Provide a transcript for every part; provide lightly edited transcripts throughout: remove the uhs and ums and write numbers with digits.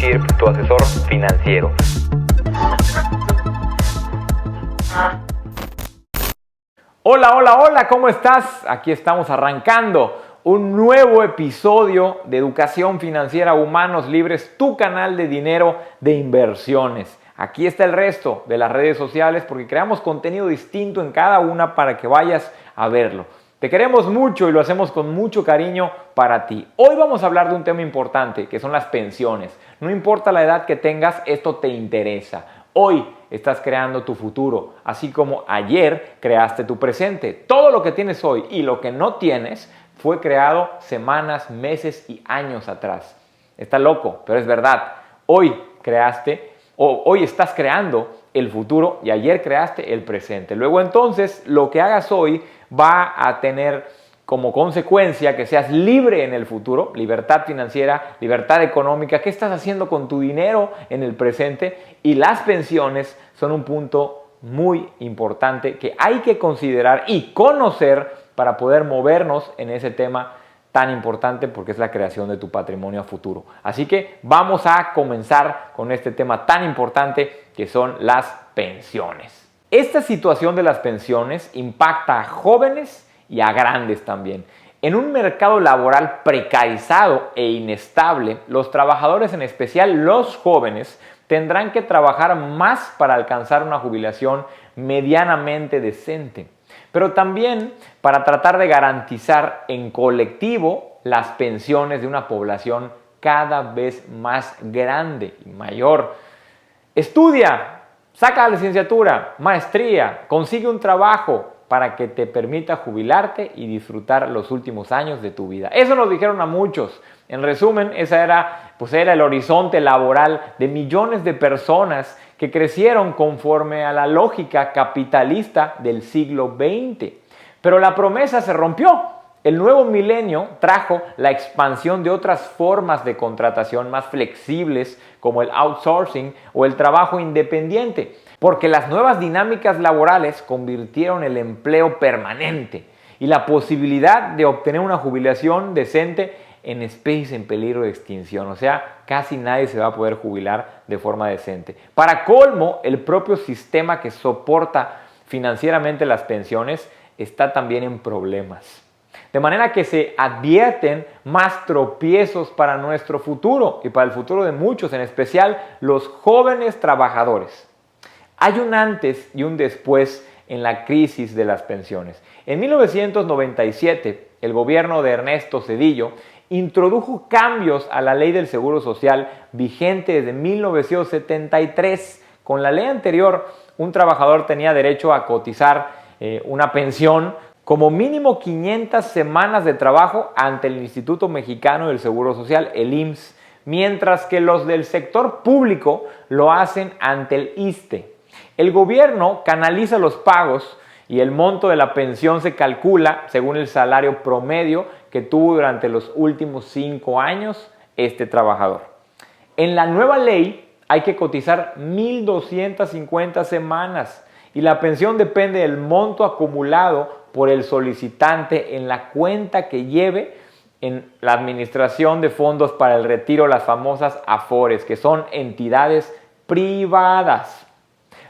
Chirp, tu asesor financiero. Hola, hola, hola, ¿cómo estás? Aquí estamos arrancando un nuevo episodio de Educación Financiera Humanos Libres, tu canal de dinero de inversiones. Aquí está el resto de las redes sociales porque creamos contenido distinto en cada una para que vayas a verlo. Te queremos mucho y lo hacemos con mucho cariño para ti. Hoy vamos a hablar de un tema importante que son las pensiones. No importa la edad que tengas, esto te interesa. Hoy estás creando tu futuro, así como ayer creaste tu presente. Todo lo que tienes hoy y lo que no tienes fue creado semanas, meses y años atrás. Está loco, pero es verdad. Hoy estás creando el futuro y ayer creaste el presente. Luego entonces lo que hagas hoy va a tener como consecuencia que seas libre en el futuro, libertad financiera, libertad económica. ¿Qué estás haciendo con tu dinero en el presente? Y las pensiones son un punto muy importante que hay que considerar y conocer para poder movernos en ese tema tan importante porque es la creación de tu patrimonio a futuro. Así que vamos a comenzar con este tema tan importante que son las pensiones. Esta situación de las pensiones impacta a jóvenes y a grandes también. En un mercado laboral precarizado e inestable, los trabajadores, en especial los jóvenes, tendrán que trabajar más para alcanzar una jubilación medianamente decente, pero también para tratar de garantizar en colectivo las pensiones de una población cada vez más grande y mayor. Estudia, saca la licenciatura, maestría, consigue un trabajo para que te permita jubilarte y disfrutar los últimos años de tu vida. Eso nos dijeron a muchos. En resumen, ese era el horizonte laboral de millones de personas que crecieron conforme a la lógica capitalista del siglo XX. Pero la promesa se rompió. El nuevo milenio trajo la expansión de otras formas de contratación más flexibles como el outsourcing o el trabajo independiente, porque las nuevas dinámicas laborales convirtieron el empleo permanente y la posibilidad de obtener una jubilación decente en especies en peligro de extinción. O sea, casi nadie se va a poder jubilar de forma decente. Para colmo, el propio sistema que soporta financieramente las pensiones está también en problemas. De manera que se advierten más tropiezos para nuestro futuro y para el futuro de muchos, en especial los jóvenes trabajadores. Hay un antes y un después en la crisis de las pensiones. En 1997, el gobierno de Ernesto Zedillo introdujo cambios a la ley del Seguro Social vigente desde 1973. Con la ley anterior, un trabajador tenía derecho a cotizar una pensión como mínimo 500 semanas de trabajo ante el Instituto Mexicano del Seguro Social, el IMSS, mientras que los del sector público lo hacen ante el ISSSTE. El gobierno canaliza los pagos y el monto de la pensión se calcula según el salario promedio que tuvo durante los últimos 5 años este trabajador. En la nueva ley hay que cotizar 1,250 semanas y la pensión depende del monto acumulado por el solicitante en la cuenta que lleve en la administración de fondos para el retiro, las famosas AFORES, que son entidades privadas.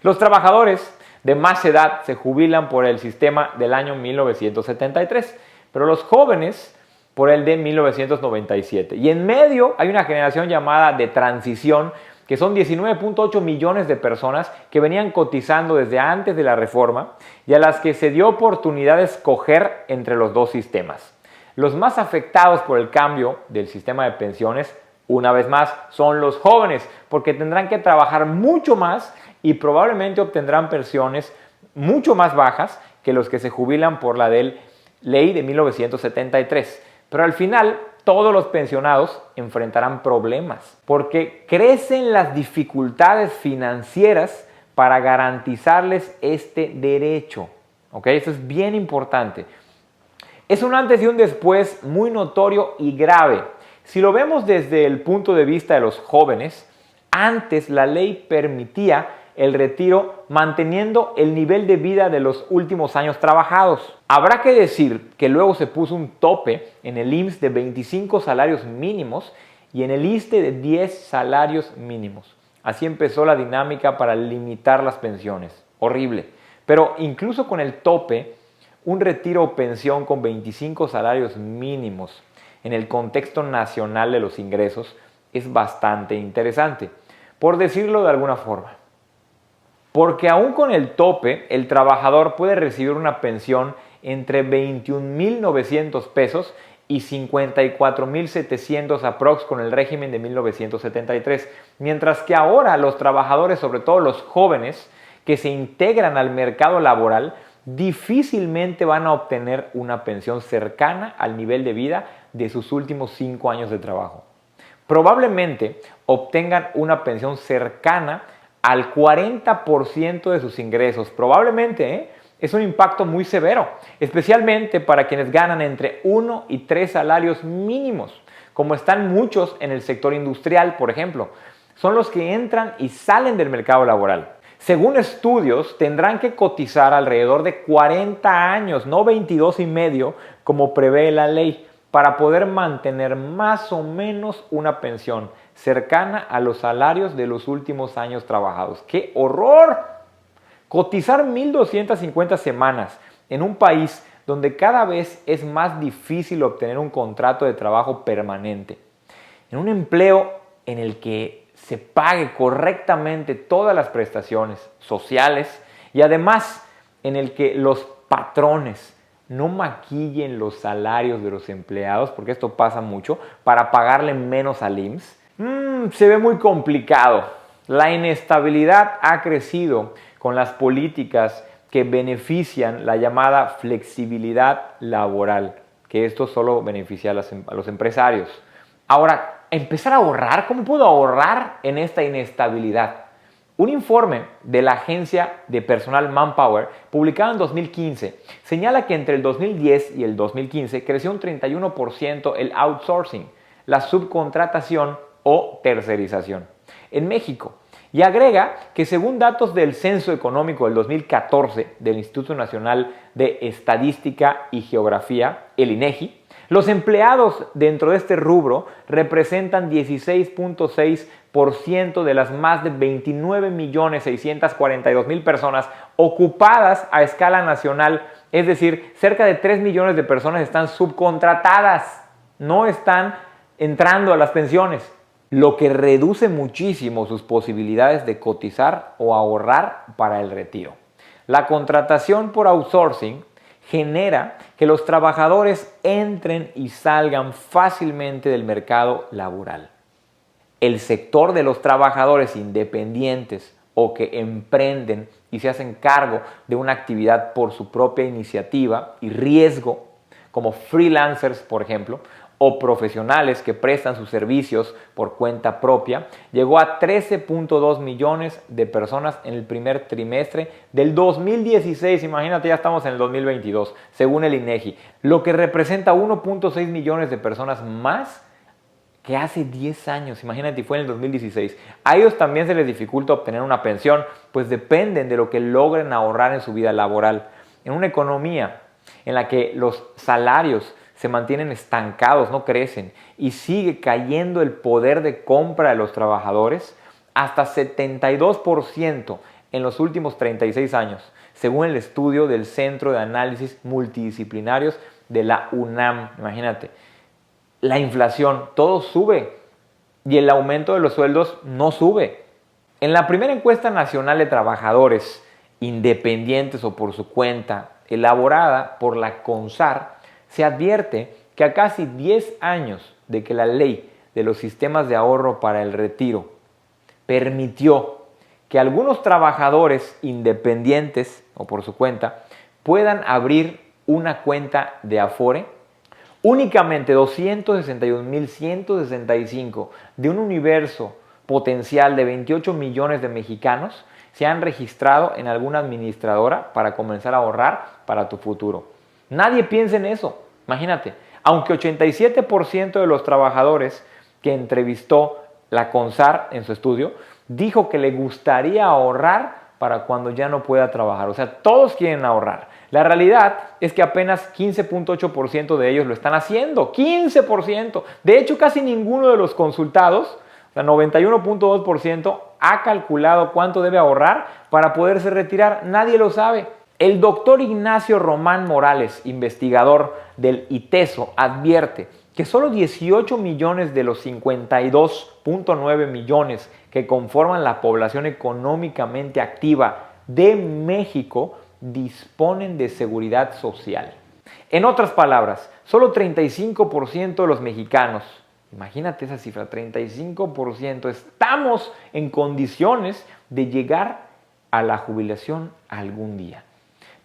Los trabajadores de más edad se jubilan por el sistema del año 1973, pero los jóvenes por el de 1997. Y en medio hay una generación llamada de transición, que son 19.8 millones de personas que venían cotizando desde antes de la reforma y a las que se dio oportunidad de escoger entre los dos sistemas. Los más afectados por el cambio del sistema de pensiones, una vez más, son los jóvenes, porque tendrán que trabajar mucho más y probablemente obtendrán pensiones mucho más bajas que los que se jubilan por la ley de 1973. Pero al final, todos los pensionados enfrentarán problemas porque crecen las dificultades financieras para garantizarles este derecho. ¿Ok? Eso es bien importante. Es un antes y un después muy notorio y grave. Si lo vemos desde el punto de vista de los jóvenes, antes la ley permitía el retiro manteniendo el nivel de vida de los últimos años trabajados. Habrá que decir que luego se puso un tope en el IMSS de 25 salarios mínimos y en el ISSSTE de 10 salarios mínimos. Así empezó la dinámica para limitar las pensiones. Horrible. Pero incluso con el tope, un retiro o pensión con 25 salarios mínimos en el contexto nacional de los ingresos es bastante interesante, por decirlo de alguna forma. Porque aún con el tope, el trabajador puede recibir una pensión entre 21,900 pesos y 54,700 aprox con el régimen de 1973, mientras que ahora los trabajadores, sobre todo los jóvenes que se integran al mercado laboral, difícilmente van a obtener una pensión cercana al nivel de vida de sus últimos 5 años de trabajo. Probablemente obtengan una pensión cercana al 40% de sus ingresos. Probablemente, es un impacto muy severo, especialmente para quienes ganan entre 1 y 3 salarios mínimos, como están muchos en el sector industrial, por ejemplo. Son los que entran y salen del mercado laboral. Según estudios, tendrán que cotizar alrededor de 40 años, no 22 y medio, como prevé la ley, para poder mantener más o menos una pensión cercana a los salarios de los últimos años trabajados. ¡Qué horror! Cotizar 1,250 semanas en un país donde cada vez es más difícil obtener un contrato de trabajo permanente, en un empleo en el que se pague correctamente todas las prestaciones sociales y además en el que los patrones no maquillen los salarios de los empleados, porque esto pasa mucho, para pagarle menos al IMSS. Se ve muy complicado. La inestabilidad ha crecido con las políticas que benefician la llamada flexibilidad laboral, que esto solo beneficia a los empresarios. Ahora, empezar a ahorrar, ¿cómo puedo ahorrar en esta inestabilidad? Un informe de la agencia de personal Manpower, publicado en 2015, señala que entre el 2010 y el 2015 creció un 31% el outsourcing, la subcontratación o tercerización en México. Y agrega que según datos del Censo Económico del 2014 del Instituto Nacional de Estadística y Geografía, el INEGI, los empleados dentro de este rubro representan 16,6% de las más de 29,642,000 personas ocupadas a escala nacional, es decir, cerca de 3 millones de personas están subcontratadas, no están entrando a las pensiones, lo que reduce muchísimo sus posibilidades de cotizar o ahorrar para el retiro. La contratación por outsourcing genera que los trabajadores entren y salgan fácilmente del mercado laboral. El sector de los trabajadores independientes o que emprenden y se hacen cargo de una actividad por su propia iniciativa y riesgo, como freelancers, por ejemplo, o profesionales que prestan sus servicios por cuenta propia, llegó a 13,2 millones de personas en el primer trimestre del 2016. Imagínate, ya estamos en el 2022, según el INEGI, lo que representa 1,6 millones de personas más que hace 10 años. Imagínate, fue en el 2016. A ellos también se les dificulta obtener una pensión, pues dependen de lo que logren ahorrar en su vida laboral. En una economía en la que los salarios se mantienen estancados, no crecen, y sigue cayendo el poder de compra de los trabajadores hasta 72% en los últimos 36 años, según el estudio del Centro de Análisis Multidisciplinarios de la UNAM. Imagínate, la inflación, todo sube y el aumento de los sueldos no sube. En la primera encuesta nacional de trabajadores independientes o por su cuenta, elaborada por la CONSAR, se advierte que a casi 10 años de que la ley de los sistemas de ahorro para el retiro permitió que algunos trabajadores independientes o por su cuenta puedan abrir una cuenta de Afore, únicamente 261,165 de un universo potencial de 28 millones de mexicanos se han registrado en alguna administradora para comenzar a ahorrar para tu futuro. Nadie piensa en eso. Imagínate, aunque 87% de los trabajadores que entrevistó la CONSAR en su estudio dijo que le gustaría ahorrar para cuando ya no pueda trabajar. O sea, todos quieren ahorrar. La realidad es que apenas 15.8% de ellos lo están haciendo. 15%. De hecho, casi ninguno de los consultados, o sea, 91.2%, ha calculado cuánto debe ahorrar para poderse retirar. Nadie lo sabe. El doctor Ignacio Román Morales, investigador del ITESO, advierte que solo 18 millones de los 52.9 millones que conforman la población económicamente activa de México disponen de seguridad social. En otras palabras, solo 35% de los mexicanos, imagínate esa cifra, 35%, estamos en condiciones de llegar a la jubilación algún día.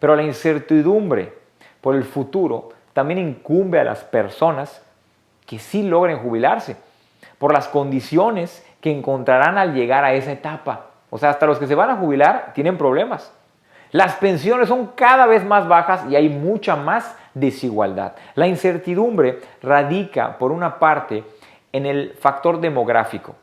Pero la incertidumbre por el futuro también incumbe a las personas que sí logren jubilarse, por las condiciones que encontrarán al llegar a esa etapa. O sea, hasta los que se van a jubilar tienen problemas. Las pensiones son cada vez más bajas y hay mucha más desigualdad. La incertidumbre radica, por una parte, en el factor demográfico,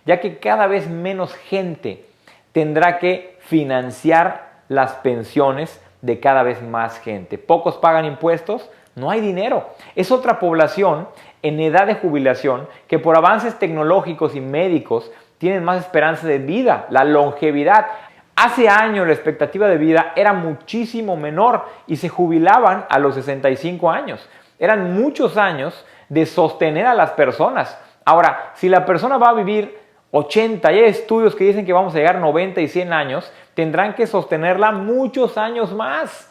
ya que cada vez menos gente tendrá que financiar las pensiones de cada vez más gente. Pocos pagan impuestos, no hay dinero. Es otra población en edad de jubilación que por avances tecnológicos y médicos tienen más esperanza de vida, la longevidad. Hace años la expectativa de vida era muchísimo menor y se jubilaban a los 65 años. Eran muchos años de sostener a las personas. Ahora, si la persona va a vivir 80, y hay estudios que dicen que vamos a llegar a 90 y 100 años, tendrán que sostenerla muchos años más.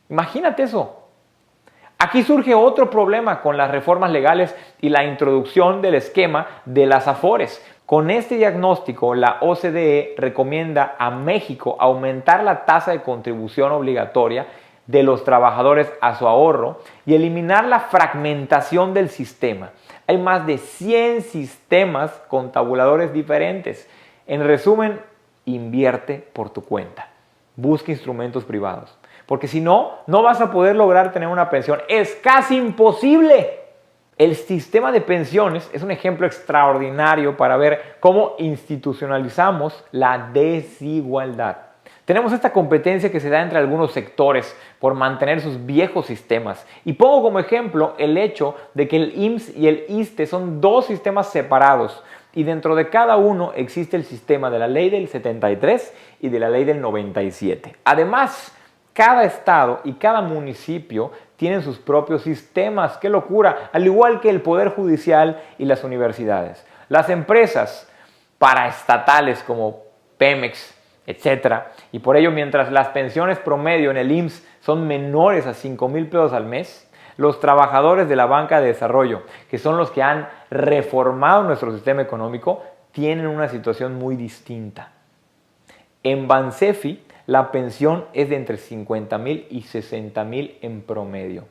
Imagínate eso. Aquí surge otro problema con las reformas legales y la introducción del esquema de las Afores. Con este diagnóstico, la OCDE recomienda a México aumentar la tasa de contribución obligatoria de los trabajadores a su ahorro y eliminar la fragmentación del sistema. Hay más de 100 sistemas con tabuladores diferentes. En resumen, invierte por tu cuenta. Busca instrumentos privados. Porque si no, no vas a poder lograr tener una pensión. Es casi imposible. El sistema de pensiones es un ejemplo extraordinario para ver cómo institucionalizamos la desigualdad. Tenemos esta competencia que se da entre algunos sectores por mantener sus viejos sistemas. Y pongo como ejemplo el hecho de que el IMSS y el ISSSTE son dos sistemas separados. Y dentro de cada uno existe el sistema de la ley del 73 y de la ley del 97. Además, cada estado y cada municipio tienen sus propios sistemas. ¡Qué locura! Al igual que el Poder Judicial y las universidades. Las empresas paraestatales como Pemex, etcétera. Y por ello, mientras las pensiones promedio en el IMSS son menores a 5,000 pesos al mes, los trabajadores de la banca de desarrollo, que son los que han reformado nuestro sistema económico, tienen una situación muy distinta. En Bansefi, la pensión es de entre 50,000 y 60,000 en promedio.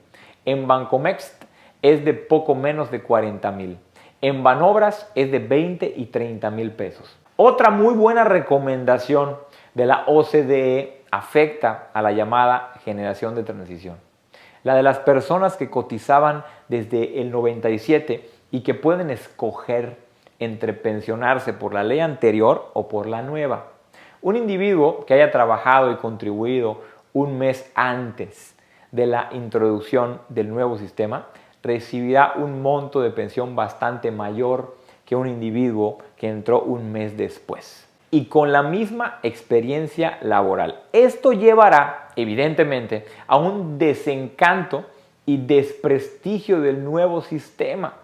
En Bancomext es de poco menos de 40,000. En Banobras es de 20 y 30,000 pesos. Otra muy buena recomendación de la OCDE afecta a la llamada generación de transición. La de las personas que cotizaban desde el 97 y que pueden escoger entre pensionarse por la ley anterior o por la nueva. Un individuo que haya trabajado y contribuido un mes antes de la introducción del nuevo sistema recibirá un monto de pensión bastante mayor que un individuo que entró un mes después y con la misma experiencia laboral. Esto llevará, evidentemente, a un desencanto y desprestigio del nuevo sistema.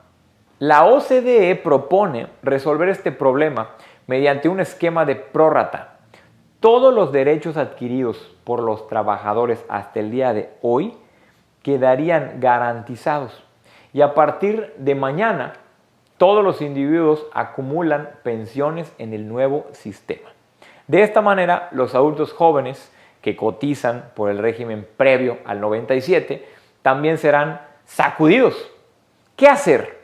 La OCDE propone resolver este problema mediante un esquema de prórrata. Todos los derechos adquiridos por los trabajadores hasta el día de hoy quedarían garantizados y a partir de mañana todos los individuos acumulan pensiones en el nuevo sistema. De esta manera, los adultos jóvenes que cotizan por el régimen previo al 97 también serán sacudidos. ¿Qué hacer?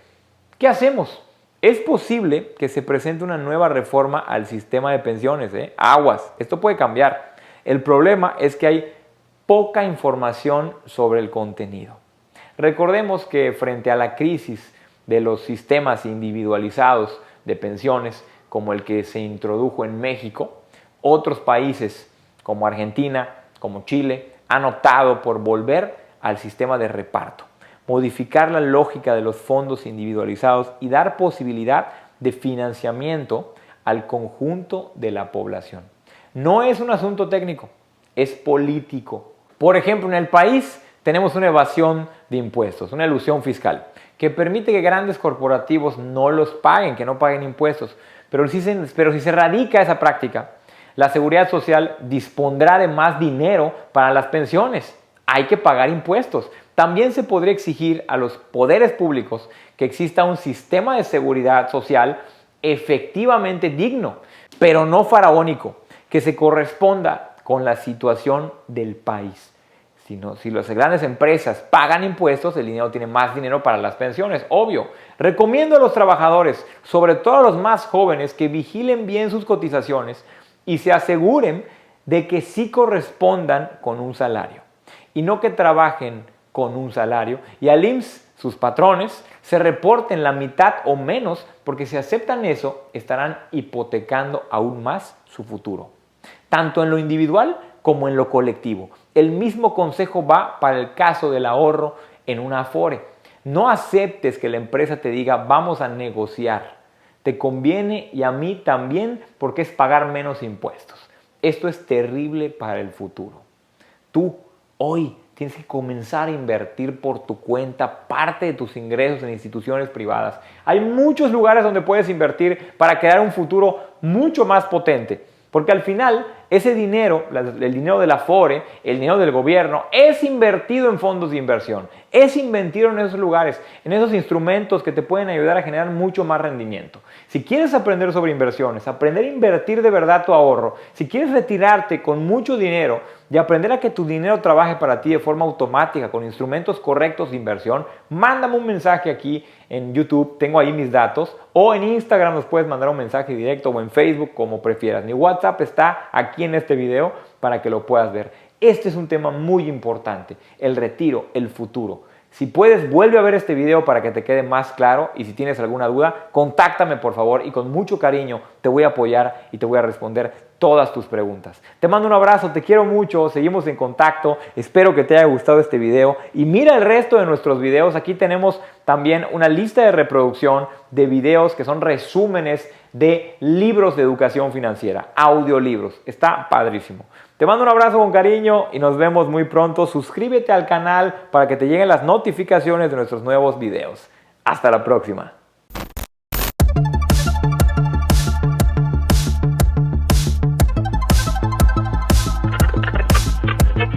¿Qué hacemos? Es posible que se presente una nueva reforma al sistema de pensiones. Aguas, esto puede cambiar. El problema es que hay poca información sobre el contenido. Recordemos que frente a la crisis de los sistemas individualizados de pensiones, como el que se introdujo en México, otros países como Argentina, como Chile, han optado por volver al sistema de reparto, modificar la lógica de los fondos individualizados y dar posibilidad de financiamiento al conjunto de la población. No es un asunto técnico, es político. Por ejemplo, en el país tenemos una evasión de impuestos, una elusión fiscal, que permite que grandes corporativos no los paguen, que no paguen impuestos. Pero si se erradica esa práctica, la Seguridad Social dispondrá de más dinero para las pensiones. Hay que pagar impuestos. También se podría exigir a los poderes públicos que exista un sistema de seguridad social efectivamente digno, pero no faraónico, que se corresponda con la situación del país. Si las grandes empresas pagan impuestos, el dinero tiene más dinero para las pensiones, obvio. Recomiendo a los trabajadores, sobre todo a los más jóvenes, que vigilen bien sus cotizaciones y se aseguren de que sí correspondan con un salario y no que trabajen con un salario y al IMSS, sus patrones, se reporten la mitad o menos, porque si aceptan eso, estarán hipotecando aún más su futuro, tanto en lo individual como en lo colectivo. El mismo consejo va para el caso del ahorro en una Afore. No aceptes que la empresa te diga vamos a negociar. Te conviene y a mí también porque es pagar menos impuestos. Esto es terrible para el futuro. Tú hoy tienes que comenzar a invertir por tu cuenta parte de tus ingresos en instituciones privadas. Hay muchos lugares donde puedes invertir para crear un futuro mucho más potente. Porque al final, ese dinero, el dinero de la Afore, el dinero del gobierno, es invertido en fondos de inversión. Es invertido en esos lugares, en esos instrumentos que te pueden ayudar a generar mucho más rendimiento. Si quieres aprender sobre inversiones, aprender a invertir de verdad tu ahorro, si quieres retirarte con mucho dinero y aprender a que tu dinero trabaje para ti de forma automática con instrumentos correctos de inversión, mándame un mensaje aquí en YouTube, tengo ahí mis datos, o en Instagram nos puedes mandar un mensaje directo o en Facebook, como prefieras. Mi WhatsApp está aquí en este video para que lo puedas ver. Este es un tema muy importante, el retiro, el futuro. Si puedes, vuelve a ver este video para que te quede más claro y si tienes alguna duda, contáctame por favor y con mucho cariño te voy a apoyar y te voy a responder todas tus preguntas. Te mando un abrazo, te quiero mucho, seguimos en contacto, espero que te haya gustado este video y mira el resto de nuestros videos. Aquí tenemos también una lista de reproducción de videos que son resúmenes de libros de educación financiera, audiolibros, está padrísimo. Te mando un abrazo con cariño y nos vemos muy pronto. Suscríbete al canal para que te lleguen las notificaciones de nuestros nuevos videos. Hasta la próxima.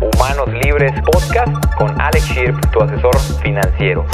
Humanos Libres Podcast con Alex Shirp, tu asesor financiero.